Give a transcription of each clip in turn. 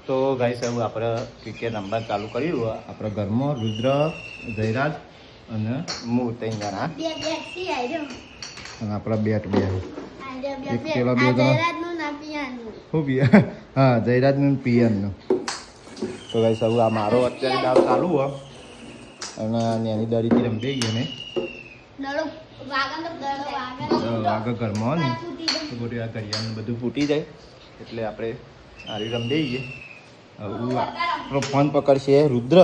તો ગાઈસ હવે આપણે ક્રિકેટ રમવા ચાલુ કર્યું આપણા ઘરમાં રુદ્ર, જયરાજ અને હું ત્રણ જણા અને આપણા બેટ બે એક પેલો બે જણા શું પિયા હા જયરાજનું પિયનનું. તો ગાઈસ હવે આ મારો અત્યારે દાવ ચાલુ હોય અને એની દરીથી રમતી ગઈ ને આગળ ઘરમાં ને તો બધું આ કરિયાનું બધું ફૂટી જાય એટલે આપણે આરી રમ દઈએ. આપણો ફોન પકડશે રુદ્ર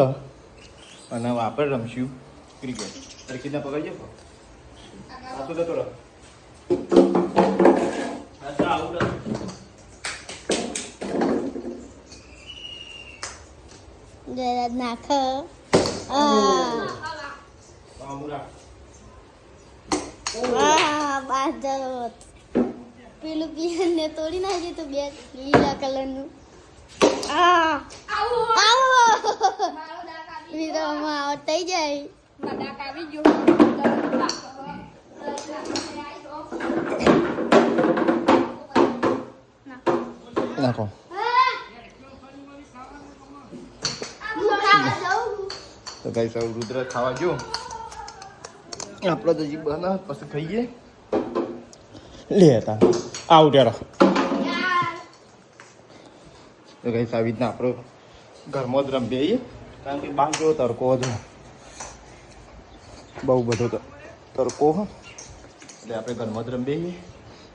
અને આપણે રમશું ક્રિકેટ. ક્રિકેટના પકડજો આ તો જતો રહો. નાખ પેલું પિયન ને તોડી નાખ્યું તો બે લીલા કલર નું. વીરોમાં આવટ થઈ જાય. નાખો તો ગાઈસ હવે રુદ્ર ખાવા જો આપણે તો હજી બના પછી ખાઈએ લે હતા આવું ત્યારે. તો ગાઈસ આવી રીતના આપણો ઘરમાં જ રમીએ કારણ કે બહાર જેવો તડકો હતો બહુ બધો તડકો એટલે આપણે ઘરમાં જ રમીએ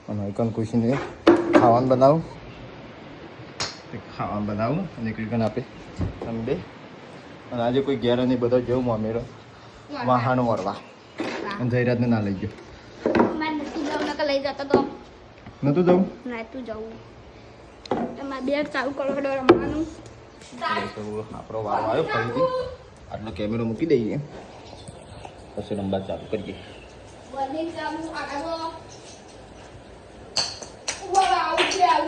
અને એકન ખુશીને ખાવાનું બનાવું અને ક્રિકેટ આપે રમી અને આજે કોઈ ઘેર નહીં બધા જવું મમ્મીરો વાહન વળવા અને જયરાજને ના લઈ ગયો લઈ જતો તો નતું જવું નતું જવું. તમારે બેટ ચાલુ કરો રમવાનું. આપણો વારો આવ્યો ફરીથી આટલો કેમેરો મૂકી દઈએ પછી રમવા ચાલુ કરીએ.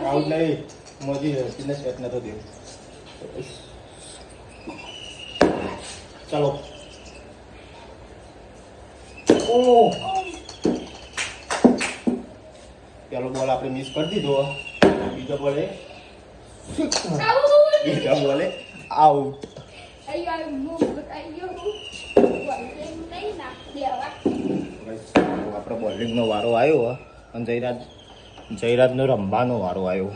આઉટ નહીં મોજી રસીને સેટ નતો દેવું. ચાલો પેલો બોલ આપણે મિસ કરી દીધો બીજો બોલે બીજા બોલે આઉટ. આપણો બોલિંગનો વારો આવ્યો અને જયરાજનો રમવાનો વારો આવ્યો.